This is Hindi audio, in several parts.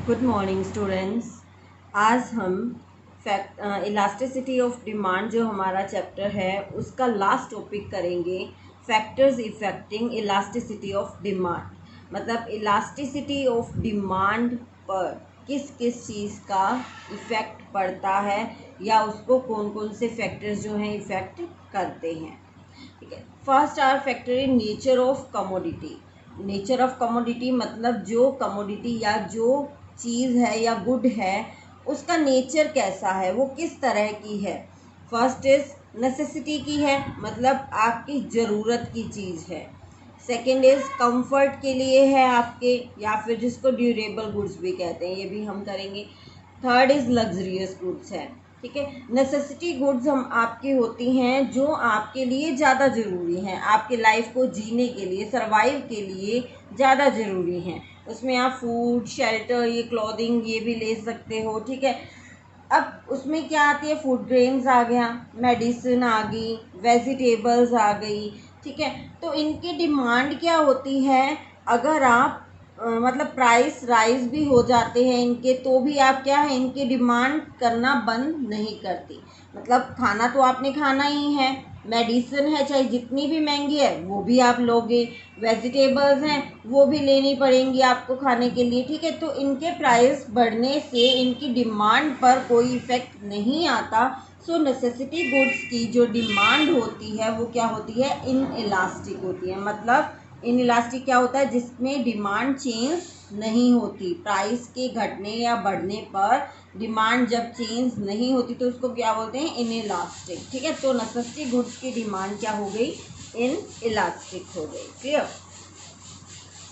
Good morning students. आज हम इलास्टिसिटी ऑफ डिमांड जो हमारा चैप्टर है उसका लास्ट टॉपिक करेंगे। Factors affecting elasticity of demand, मतलब इलास्टिसिटी ऑफ डिमांड पर किस किस चीज़ का इफ़ेक्ट पड़ता है या उसको कौन कौन से फैक्टर्स जो हैं इफ़ेक्ट करते हैं। ठीक है, first are factor in nature of commodity. Nature of commodity मतलब जो कमोडिटी या जो चीज़ है या गुड है उसका नेचर कैसा है, वो किस तरह की है। फर्स्ट इज नेसेसिटी की है, मतलब आपकी ज़रूरत की चीज़ है। सेकेंड इज़ कंफर्ट के लिए है आपके, या फिर जिसको ड्यूरेबल गुड्स भी कहते हैं, ये भी हम करेंगे। थर्ड इज़ लग्जरियस गुड्स है। ठीक है, नेसेसिटी गुड्स हम आपकी होती हैं जो आपके लिए ज़्यादा ज़रूरी हैं, आपके लाइफ को जीने के लिए, सर्वाइव के लिए ज़्यादा ज़रूरी हैं। उसमें आप फूड, शेल्टर, ये क्लॉथिंग ये भी ले सकते हो। ठीक है, अब उसमें क्या आती है, फूड ग्रेन्स आ गया, मेडिसिन आ गई, वेजिटेबल्स आ गई। ठीक है, तो इनकी डिमांड क्या होती है, अगर आप मतलब प्राइस राइज भी हो जाते हैं इनके, तो भी आप क्या है, इनकी डिमांड करना बंद नहीं करती। मतलब खाना तो आपने खाना ही है, मेडिसिन है चाहे जितनी भी महंगी है वो भी आप लोगे, वेजिटेबल्स हैं वो भी लेनी पड़ेंगी आपको खाने के लिए। ठीक है, तो इनके प्राइस बढ़ने से इनकी डिमांड पर कोई इफ़ेक्ट नहीं आता। सो नेसेसिटी गुड्स की जो डिमांड होती है वो क्या होती है, इन इलास्टिक होती है। मतलब इन इलास्टिक क्या होता है, जिसमें डिमांड चेंज नहीं होती। प्राइस के घटने या बढ़ने पर डिमांड जब चेंज नहीं होती तो उसको क्या बोलते हैं, इन इलास्टिक। ठीक है, तो नेसेसिटी गुड्स की डिमांड क्या हो गई, इन इलास्टिक हो गई। क्लियर।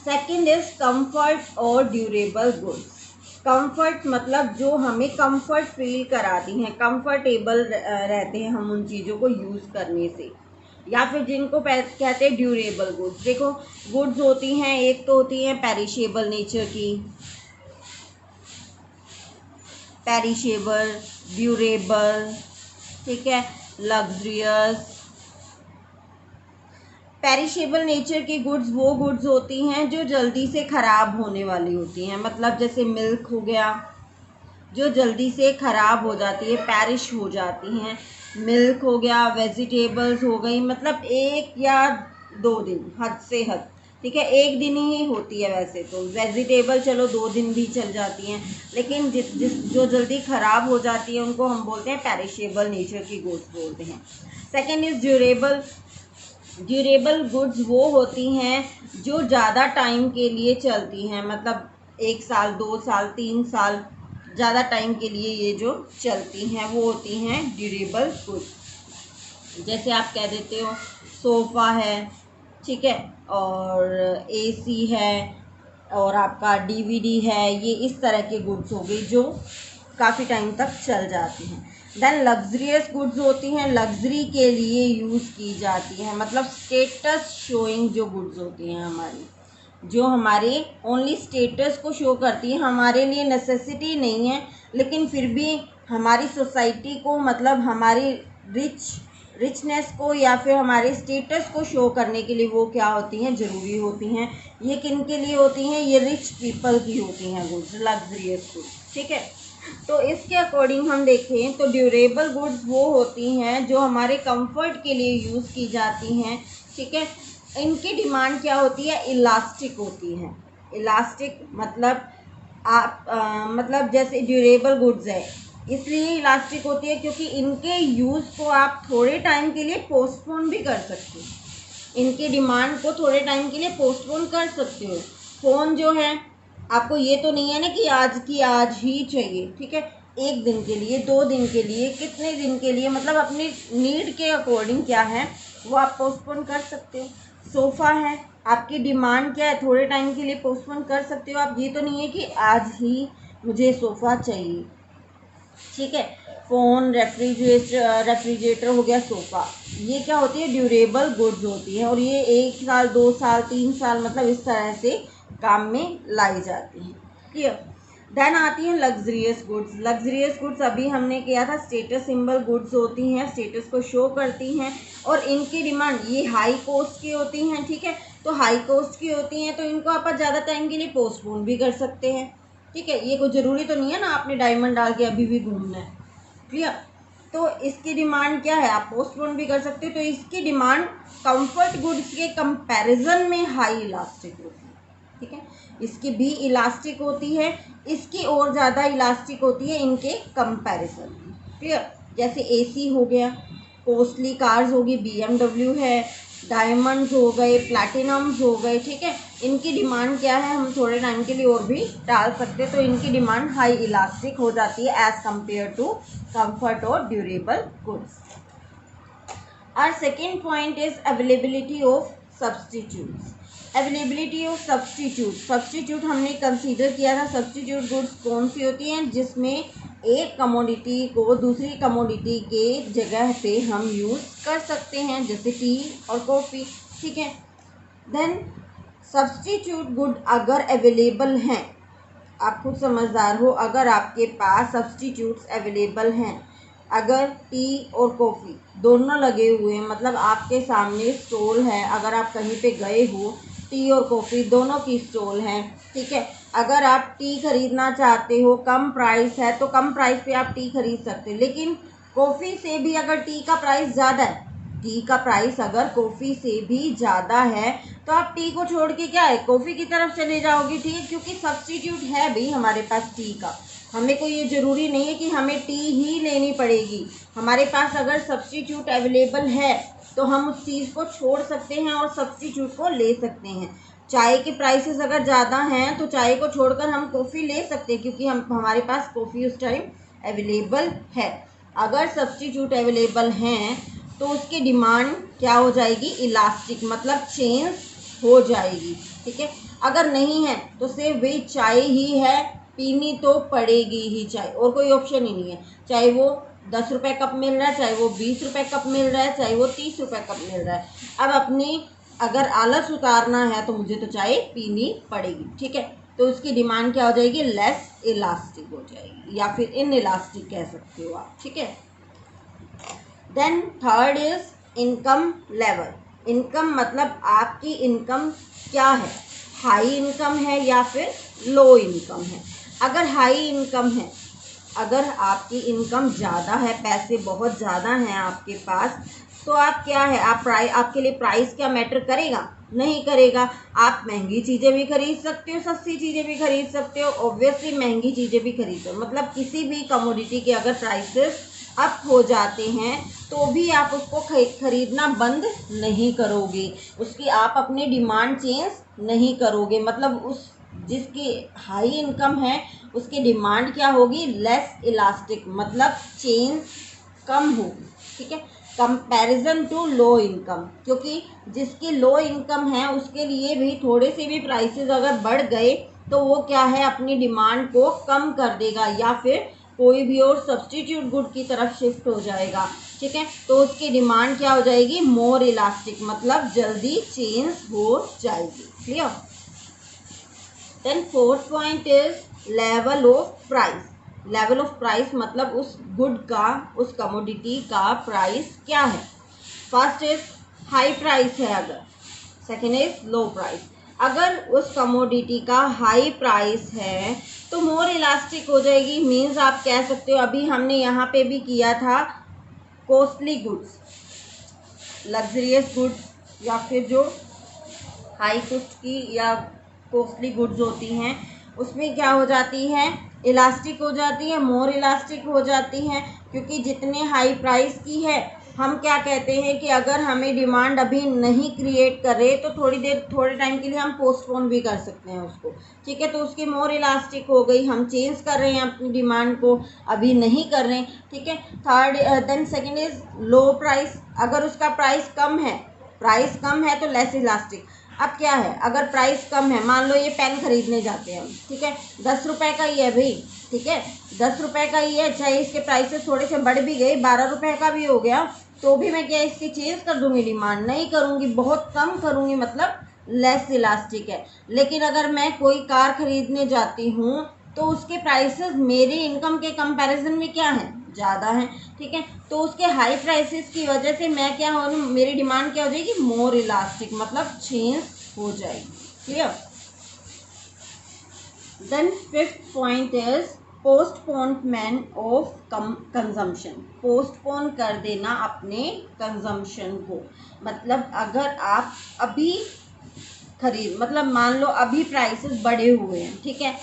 सेकेंड इज कंफर्ट और ड्यूरेबल गुड्स। कंफर्ट मतलब जो हमें कंफर्ट फील कराती हैं, कंफर्टेबल रहते हैं हम उन चीज़ों को यूज़ करने से, या फिर जिनको कहते हैं ड्यूरेबल गुड्स। देखो, गुड्स होती हैं, एक तो होती हैं पेरिशेबल नेचर की, पेरिशेबल, ड्यूरेबल, ठीक है, लग्जरियस। पेरिशेबल नेचर की गुड्स वो गुड्स होती हैं जो जल्दी से ख़राब होने वाली होती हैं, मतलब जैसे मिल्क हो गया जो जल्दी से ख़राब हो जाती है, पैरिश हो जाती हैं। मिल्क हो गया, वेजिटेबल्स हो गई, मतलब 1 या 2 दिन, हद से हद। ठीक है, 1 दिन ही होती है वैसे तो वेजिटेबल, चलो 2 दिन भी चल जाती हैं, लेकिन जिस जो जल्दी ख़राब हो जाती है उनको हम बोलते हैं पेरिशेबल नेचर की गुड्स बोलते हैं। Second is durable. Durable goods वो होती हैं जो ज़्यादा टाइम के लिए चलती हैं, मतलब 1 साल, 2 साल, 3 साल, ज़्यादा टाइम के लिए ये जो चलती हैं वो होती हैं ड्यूरेबल गुड्स। जैसे आप कह देते हो सोफ़ा है, ठीक है, और एसी है, और आपका डीवीडी है, ये इस तरह के गुड्स हो गई जो काफ़ी टाइम तक चल जाती हैं। देन लग्जरियस गुड्स होती हैं, लग्जरी के लिए यूज़ की जाती हैं, मतलब स्टेटस शोइंग जो गुड्स होती हैं हमारी, जो हमारे ओनली स्टेटस को शो करती है, हमारे लिए नेसेसिटी नहीं है, लेकिन फिर भी हमारी सोसाइटी को, मतलब हमारी रिचनेस को या फिर हमारे स्टेटस को शो करने के लिए वो क्या होती हैं, ज़रूरी होती हैं। ये किन के लिए होती हैं, ये रिच पीपल की होती हैं गुड्स, लग्जरियस गुड्स। ठीक है, तो इसके अकॉर्डिंग हम देखें तो ड्यूरेबल गुड्स वो होती हैं जो हमारे कंफर्ट के लिए यूज़ की जाती हैं। ठीक है, इनकी डिमांड क्या होती है, इलास्टिक होती है। इलास्टिक मतलब मतलब जैसे ड्यूरेबल गुड्स है इसलिए इलास्टिक होती है क्योंकि इनके यूज़ को आप थोड़े टाइम के लिए पोस्टपोन भी कर सकते हो, इनकी डिमांड को थोड़े टाइम के लिए पोस्टपोन कर सकते हो। फ़ोन जो है, आपको ये तो नहीं है ना कि आज की आज ही चाहिए। ठीक है, 1 दिन के लिए, 2 दिन के लिए, कितने दिन के लिए, मतलब अपनी नीड के अकॉर्डिंग क्या है वो आप पोस्टपोन कर सकते हो। सोफ़ा है, आपकी डिमांड क्या है, थोड़े टाइम के लिए पोस्टपोन कर सकते हो आप, ये तो नहीं है कि आज ही मुझे सोफ़ा चाहिए। ठीक है, फ़ोन, रेफ्रिजरेटर हो गया, सोफ़ा, ये क्या होती है, ड्यूरेबल गुड्स होती है, और ये 1 साल, 2 साल, 3 साल, मतलब इस तरह से काम में लाई जाती हैं। क्लियर। देन आती हैं लग्जरियस गुड्स। लग्जरियस गुड्स अभी हमने किया था, स्टेटस सिंबल गुड्स होती हैं, स्टेटस को शो करती हैं, और इनकी डिमांड ये हाई कॉस्ट की होती हैं। ठीक है, तो हाई कॉस्ट की होती हैं तो इनको आप ज़्यादा टाइम के लिए पोस्टपोन भी कर सकते हैं। ठीक है, ये कोई ज़रूरी तो नहीं है ना आपने डायमंड डाल के अभी भी घूमना है। क्लियर? तो इसकी डिमांड क्या है, आप पोस्टपोन भी कर सकते हो। तो इसकी डिमांड कंफर्ट गुड्स के कंपैरिजन में हाई इलास्टिक होती है। ठीक है, इसकी भी इलास्टिक होती है, इसकी और ज़्यादा इलास्टिक होती है इनके कंपैरिजन में। क्लियर? जैसे एसी हो गया, कॉस्टली कार्स होगी, BMW है, डायमंड्स हो गए, प्लैटिनम्स हो गए। ठीक है, इनकी डिमांड क्या है, हम थोड़े टाइम के लिए और भी डाल सकते हैं। तो इनकी डिमांड हाई इलास्टिक हो जाती है एज कंपेयर टू कंफर्ट और durable goods. Our second point is availability of substitutes. Availability of substitute हमने कंसीडर किया था। सब्सटीट्यूट गुड्स कौन सी होती हैं, जिसमें एक कमोडिटी को दूसरी कमोडिटी के जगह पे हम यूज़ कर सकते हैं, जैसे टी और कॉफ़ी। ठीक है, देन सब्सटीट्यूट गुड अगर अवेलेबल हैं, आप खुद समझदार हो, अगर आपके पास सब्सटीट्यूट्स अवेलेबल हैं, अगर टी और कॉफ़ी दोनों लगे हुए हैं, मतलब आपके सामने स्टॉल है, अगर आप कहीं पे गए हो, टी और कॉफ़ी दोनों की स्टॉल हैं। ठीक है, अगर आप टी ख़रीदना चाहते हो, कम प्राइस है, तो कम प्राइस पे आप टी खरीद सकते हो। लेकिन कॉफ़ी से भी अगर टी का प्राइस ज़्यादा है, टी का प्राइस अगर कॉफ़ी से भी ज़्यादा है, तो आप टी को छोड़ के क्या है, कॉफ़ी की तरफ चले जाओगे। ठीक है, क्योंकि सब्सटीट्यूट है भी हमारे पास टी का। हमें कोई ये ज़रूरी नहीं है कि हमें टी ही लेनी पड़ेगी। हमारे पास अगर सब्सटीट्यूट अवेलेबल है तो हम उस चीज़ को छोड़ सकते हैं और सब्सटीट्यूट को ले सकते हैं। चाय के प्राइसेस अगर ज़्यादा हैं तो चाय को छोड़कर हम कॉफ़ी ले सकते हैं, क्योंकि हमारे पास कॉफ़ी उस टाइम अवेलेबल है। अगर सब्सटीट्यूट अवेलेबल हैं तो उसकी डिमांड क्या हो जाएगी, इलास्टिक, मतलब चेंज हो जाएगी। ठीक है, अगर नहीं है तो सिर्फ वही चाय ही है, पीनी तो पड़ेगी ही चाय, और कोई ऑप्शन ही नहीं है। चाहे वो 10 रुपये कप मिल रहा है, चाहे वो 20 रुपये कप मिल रहा है, चाहे वो 30 रुपये कप मिल रहा है। अब अपनी अगर आलस उतारना है तो मुझे तो चाय पीनी पड़ेगी। ठीक है, तो उसकी डिमांड क्या हो जाएगी, लेस इलास्टिक हो जाएगी, या फिर इन इलास्टिक कह सकते हो आप। ठीक है, then third is income level. Income मतलब आपकी इनकम क्या है, हाई इनकम है या फिर लो इनकम है। अगर हाई इनकम है, अगर आपकी इनकम ज़्यादा है, पैसे बहुत ज़्यादा हैं आपके पास, तो आप क्या है, आपके लिए प्राइस क्या मैटर करेगा, नहीं करेगा। आप महंगी चीज़ें भी खरीद सकते हो, सस्ती चीज़ें भी खरीद सकते हो, ऑब्वियसली महंगी चीज़ें भी खरीद सकते हो। मतलब किसी भी कमोडिटी के अगर प्राइसेस अप हो जाते हैं तो भी आप उसको खरीदना बंद नहीं करोगे, उसकी आप अपनी डिमांड चेंज नहीं करोगे। मतलब उस जिसकी हाई इनकम है उसकी डिमांड क्या होगी, लेस इलास्टिक, मतलब चेंज कम होगी। ठीक है, कंपैरिजन टू लो इनकम, क्योंकि जिसकी लो इनकम है उसके लिए भी थोड़े से भी प्राइसेस अगर बढ़ गए तो वो क्या है, अपनी डिमांड को कम कर देगा या फिर कोई भी और सब्सटीट्यूट गुड की तरफ शिफ्ट हो जाएगा। ठीक है, तो उसकी डिमांड क्या हो जाएगी, मोर इलास्टिक, मतलब जल्दी चेंज हो जाएगी। Clear? Then fourth point is level of price. Level of price मतलब उस गुड का, उस कमोडिटी का प्राइस क्या है। फर्स्ट इज हाई प्राइस है अगर, सेकेंड इज लो प्राइस। अगर उस कमोडिटी का हाई प्राइस है तो मोर इलास्टिक हो जाएगी। मीन्स आप कह सकते हो, अभी हमने यहाँ पे भी किया था, कॉस्टली गुड्स, लग्जरियस गुड्स या फिर जो हाई कॉस्ट की या कॉस्टली गुड्स होती हैं, उसमें क्या हो जाती है, इलास्टिक हो जाती है, मोर इलास्टिक हो जाती हैं। क्योंकि जितने हाई प्राइस की है, हम क्या कहते हैं कि अगर हमें डिमांड अभी नहीं क्रिएट कर रहे तो थोड़े टाइम के लिए हम पोस्टपोन भी कर सकते हैं उसको। ठीक है, तो उसकी मोर इलास्टिक हो गई, हम चेंज कर रहे हैं अपनी डिमांड को, अभी नहीं कर रहे हैं। ठीक है, third then second is low price. अगर उसका प्राइस कम है, प्राइस कम है तो लेस इलास्टिक। अब क्या है, अगर प्राइस कम है, मान लो ये पेन खरीदने जाते हैं हम, ठीक है, 10 रुपये का ही है भाई, ठीक है, 10 रुपये का ही है, चाहे इसके प्राइसेस थोड़े से बढ़ भी गए, 12 रुपये का भी हो गया, तो भी मैं क्या इसकी चेंज कर दूंगी, डिमांड नहीं करूंगी, बहुत कम करूंगी, मतलब लेस इलास्टिक है। लेकिन अगर मैं कोई कार खरीदने जाती हूँ तो उसके प्राइसेस मेरी इनकम के कंपैरिजन में क्या हैं, ज़्यादा हैं। ठीक है, तो उसके हाई प्राइसेस की वजह से मैं क्या हो, मेरी डिमांड क्या हो जाएगी, मोर इलास्टिक, मतलब चेंज हो जाएगी। Clear? Then fifth point is postponement of consumption. Postpone कर देना अपने कंजम्पशन को। मतलब अगर आप अभी मतलब मान लो अभी प्राइसेस बढ़े हुए हैं, ठीक है,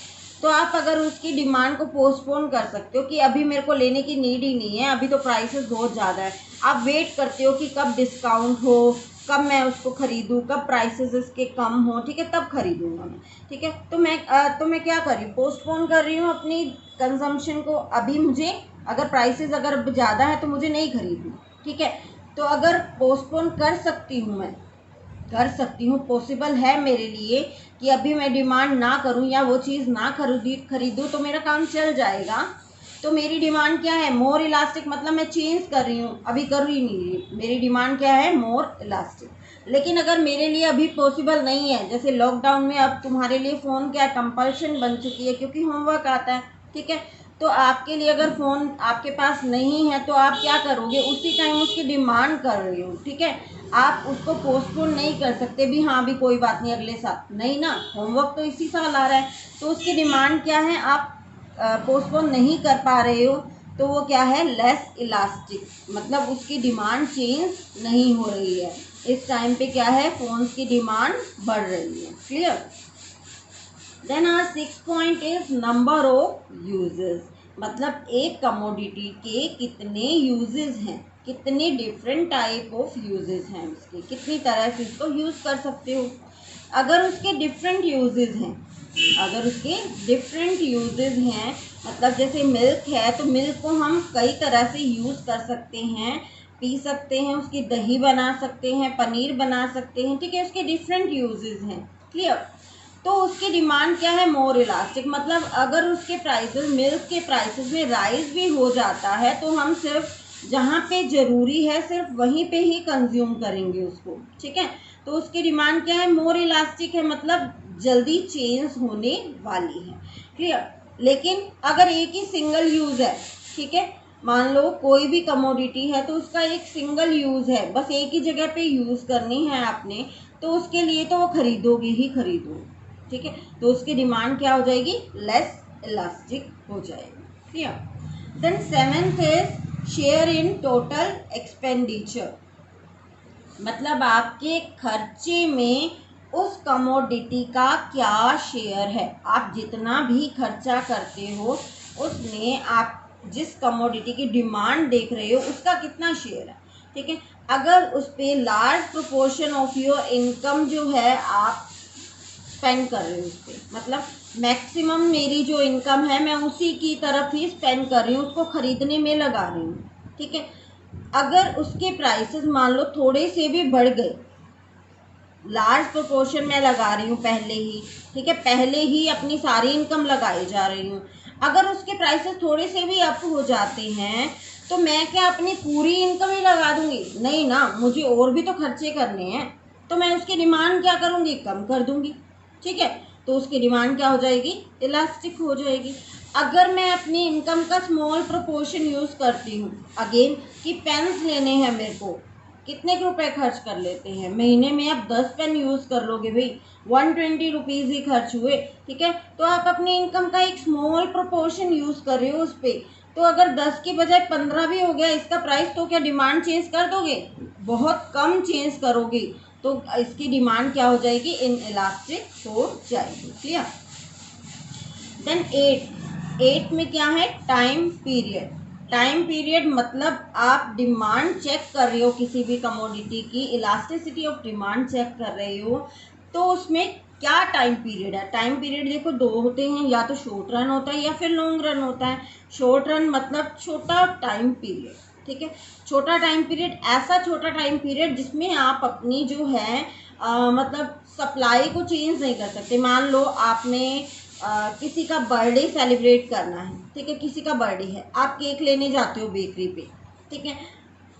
तो आप अगर उसकी डिमांड को पोस्टपोन कर सकते हो कि अभी मेरे को लेने की नीड ही नहीं है, अभी तो प्राइसेस बहुत ज़्यादा है, आप वेट करते हो कि कब डिस्काउंट हो, कब मैं उसको खरीदूँ, कब प्राइसेस इसके कम हो, ठीक है, तब खरीदूँगा मैं, ठीक है। तो मैं क्या कर रही हूँ, पोस्टपोन कर रही हूँ अपनी कंजम्पशन को। अभी मुझे अगर प्राइसेस अगर ज़्यादा है तो मुझे नहीं खरीदनी, ठीक है। तो अगर पोस्टपोन कर सकती हूँ, मैं कर सकती हूँ, पॉसिबल है मेरे लिए कि अभी मैं डिमांड ना करूँ या वो चीज़ ना खरीदूँ तो मेरा काम चल जाएगा। तो मेरी डिमांड क्या है, मोर इलास्टिक, मतलब मैं चेंज कर रही हूँ, अभी कर रही नहीं रही, मेरी डिमांड क्या है, मोर इलास्टिक। लेकिन अगर मेरे लिए अभी पॉसिबल नहीं है, जैसे लॉकडाउन में अब तुम्हारे लिए फ़ोन क्या कंपल्शन बन चुकी है क्योंकि होमवर्क आता है, ठीक है, तो आपके लिए अगर फ़ोन आपके पास नहीं है तो आप क्या करोगे, उसी टाइम उसकी डिमांड कर रहे हो, ठीक है, आप उसको पोस्टपोन नहीं कर सकते भी, हाँ भी कोई बात नहीं अगले साल, नहीं ना, होमवर्क तो इसी साल आ रहा है, तो उसकी डिमांड क्या है, आप पोस्टपोन नहीं कर पा रहे हो, तो वो क्या है, लेस इलास्टिक, मतलब उसकी डिमांड चेंज नहीं हो रही है। इस टाइम पे क्या है, फ़ोन्स की डिमांड बढ़ रही है। Clear. Then our six point is number of uses. मतलब एक कमोडिटी के कितने यूजेस हैं, कितने डिफरेंट टाइप ऑफ यूजेस हैं, उसके कितनी तरह से इसको यूज़ कर सकते हो। अगर उसके डिफरेंट यूजेस हैं, अगर उसके डिफरेंट यूजेस हैं, मतलब जैसे मिल्क है तो मिल्क को हम कई तरह से यूज़ कर सकते हैं, पी सकते हैं, उसकी दही बना सकते हैं, पनीर बना सकते हैं, ठीक है, उसके डिफरेंट यूजेस हैं। क्लियर। तो उसकी डिमांड क्या है, मोर इलास्टिक, मतलब अगर उसके प्राइसेस, मिल्क के प्राइसेस में राइज भी हो जाता है तो हम सिर्फ जहाँ पे ज़रूरी है सिर्फ वहीं पे ही कंज्यूम करेंगे उसको, ठीक है। तो उसकी डिमांड क्या है, मोर इलास्टिक है, मतलब जल्दी चेंज होने वाली है। क्लियर। लेकिन अगर एक ही सिंगल यूज़ है, ठीक है, मान लो कोई भी कमोडिटी है तो उसका एक सिंगल यूज़ है, बस एक ही जगह पे यूज़ करनी है आपने, तो उसके लिए तो वो खरीदोगे ही खरीदोगे, ठीक है, तो उसकी डिमांड क्या हो जाएगी, लेस इलास्टिक हो जाएगी। Clear. Then seventh is share in total expenditure. मतलब आपके खर्चे में उस कमोडिटी का क्या शेयर है, आप जितना भी खर्चा करते हो उसमें आप जिस कमोडिटी की डिमांड देख रहे हो उसका कितना शेयर है, ठीक है। अगर उस पर large proportion of your income जो है आप स्पेंड कर रही हूँ उस पर, मतलब मैक्सिमम मेरी जो इनकम है मैं उसी की तरफ ही स्पेंड कर रही हूँ, उसको खरीदने में लगा रही हूँ, ठीक है। अगर उसके प्राइसेस मान लो थोड़े से भी बढ़ गए, लार्ज प्रोपोर्शन में लगा रही हूँ पहले ही, ठीक है, पहले ही अपनी सारी इनकम लगाई जा रही हूँ, अगर उसके प्राइसेस थोड़े से भी अप हो जाते हैं तो मैं क्या अपनी पूरी इनकम ही लगा दूंगी, नहीं ना, मुझे और भी तो खर्चे करने हैं, तो मैं उसकी डिमांड क्या करूँगी, कम कर दूंगी, ठीक है, तो उसकी डिमांड क्या हो जाएगी, इलास्टिक हो जाएगी। अगर मैं अपनी इनकम का स्मॉल प्रोपोर्शन यूज़ करती हूँ, अगेन कि पेन्स लेने हैं मेरे को, कितने रुपए खर्च कर लेते हैं महीने में, आप 10 पेन यूज़ कर लोगे भाई, 120 रुपीज़ ही खर्च हुए, ठीक है, तो आप अपनी इनकम का एक स्मॉल प्रोपोर्शन यूज़ कर रहे हो उस पर, तो अगर 10 की बजाय 15 भी हो गया इसका प्राइस, तो क्या डिमांड चेंज कर दोगे, बहुत कम चेंज करोगे, तो इसकी डिमांड क्या हो जाएगी, इन इलास्टिक हो जाएगी। क्लियर। देन एट में क्या है, टाइम पीरियड। टाइम पीरियड मतलब आप डिमांड चेक कर रहे हो किसी भी कमोडिटी की, इलास्टिसिटी ऑफ डिमांड चेक कर रहे हो, तो उसमें क्या टाइम पीरियड है। टाइम पीरियड देखो दो होते हैं, या तो शॉर्ट रन होता है या फिर लॉन्ग रन होता है। शॉर्ट रन मतलब छोटा टाइम पीरियड, ठीक है, छोटा टाइम पीरियड, ऐसा छोटा टाइम पीरियड जिसमें आप अपनी जो है मतलब सप्लाई को चेंज नहीं कर सकते। मान लो आपने किसी का बर्थडे सेलिब्रेट करना है, ठीक है, किसी का बर्थडे है, आप केक लेने जाते हो बेकरी पे, ठीक है,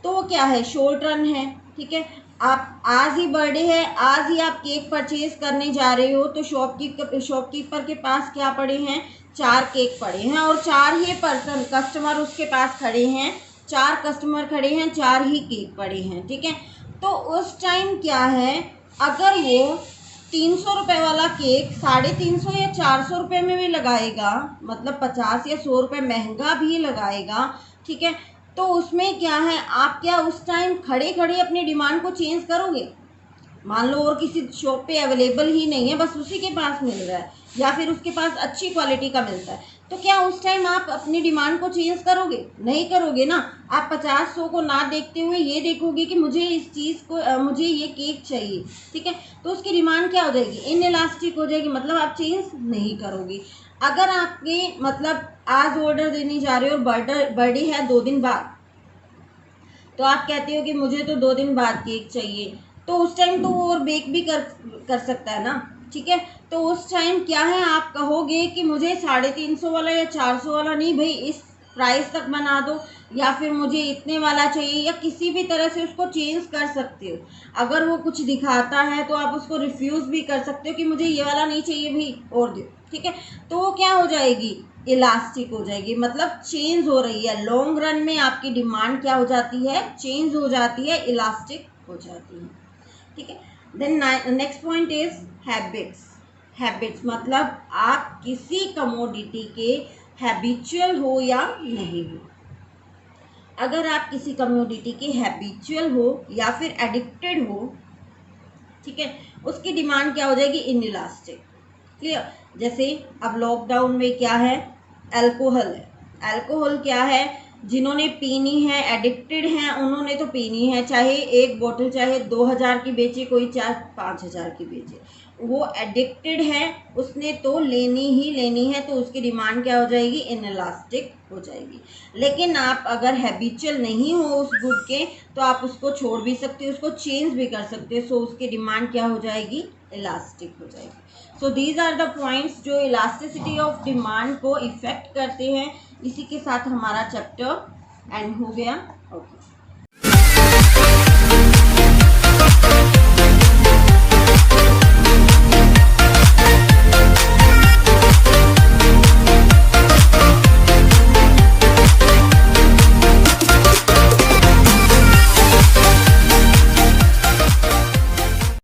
तो वो क्या है, शॉर्ट रन है, ठीक है, आप आज ही बर्थडे है, आज ही आप केक परचेज करने जा रहे हो, तो शॉपकीपर के पास क्या पड़े हैं, 4 केक पड़े हैं, और 4 ही पर्सन कस्टमर उसके पास खड़े हैं, 4 कस्टमर खड़े हैं, 4 ही केक पड़े हैं, ठीक है। तो उस टाइम क्या है, अगर वो ₹300 वाला केक 350 या 400 रुपये में भी लगाएगा, मतलब 50 या 100 रुपये महंगा भी लगाएगा, ठीक है, तो उसमें क्या है, आप क्या उस टाइम खड़े खड़े अपनी डिमांड को चेंज करोगे? मान लो और किसी शॉप पे अवेलेबल ही नहीं है, बस उसी के पास मिल रहा है या फिर उसके पास अच्छी क्वालिटी का मिलता है, तो क्या उस टाइम आप अपनी डिमांड को चेंज करोगे? नहीं करोगे ना। आप 50-100 को ना देखते हुए ये देखोगे कि मुझे इस चीज़ को मुझे ये केक चाहिए, ठीक है, तो उसकी डिमांड क्या हो जाएगी? इनइलास्टिक हो जाएगी, मतलब आप चेंज नहीं करोगे। अगर आपके मतलब आज ऑर्डर देने जा रहे हो और बर्थडे है 2 दिन बाद, तो आप कहते हो कि मुझे तो 2 दिन बाद केक चाहिए, तो उस टाइम तो वो और बेक भी कर सकता है ना, ठीक है, तो उस टाइम क्या है, आप कहोगे कि मुझे 350 वाला या 400 वाला नहीं भाई, इस प्राइस तक बना दो, या फिर मुझे इतने वाला चाहिए, या किसी भी तरह से उसको चेंज कर सकते हो। अगर वो कुछ दिखाता है तो आप उसको रिफ्यूज़ भी कर सकते हो कि मुझे ये वाला नहीं चाहिए भाई और दो, ठीक है, तो वो क्या हो जाएगी? इलास्टिक हो जाएगी, मतलब चेंज हो रही है। लॉन्ग रन में आपकी डिमांड क्या हो जाती है? चेंज हो जाती है, इलास्टिक हो जाती है, ठीक है। Then next point is habits. Habits मतलब आप किसी कमोडिटी के हैबिचुअल हो या नहीं हो। अगर आप किसी कमोडिटी के हैबिचुअल हो या फिर एडिक्टेड हो, ठीक है, उसकी डिमांड क्या हो जाएगी? इनइलास्टिक। क्लियर? जैसे अब लॉकडाउन में क्या है? अल्कोहल है। अल्कोहल क्या है? जिन्होंने पीनी है, एडिक्टेड हैं, उन्होंने तो पीनी है, चाहे एक बोतल चाहे 2000 की बेचे कोई, चाहे 5000 की बेचे, वो एडिक्टेड है, उसने तो लेनी ही लेनी है, तो उसकी डिमांड क्या हो जाएगी? इनइलास्टिक हो जाएगी। लेकिन आप अगर हैबिचुअल नहीं हो उस गुड के, तो आप उसको छोड़ भी सकते हो, उसको चेंज भी कर सकते हो, सो उसकी डिमांड क्या हो जाएगी? इलास्टिक हो जाएगी। So these are the points जो इलास्टिसिटी ऑफ डिमांड को इफेक्ट करते हैं। इसी के साथ हमारा चैप्टर एंड हो गया। ओके।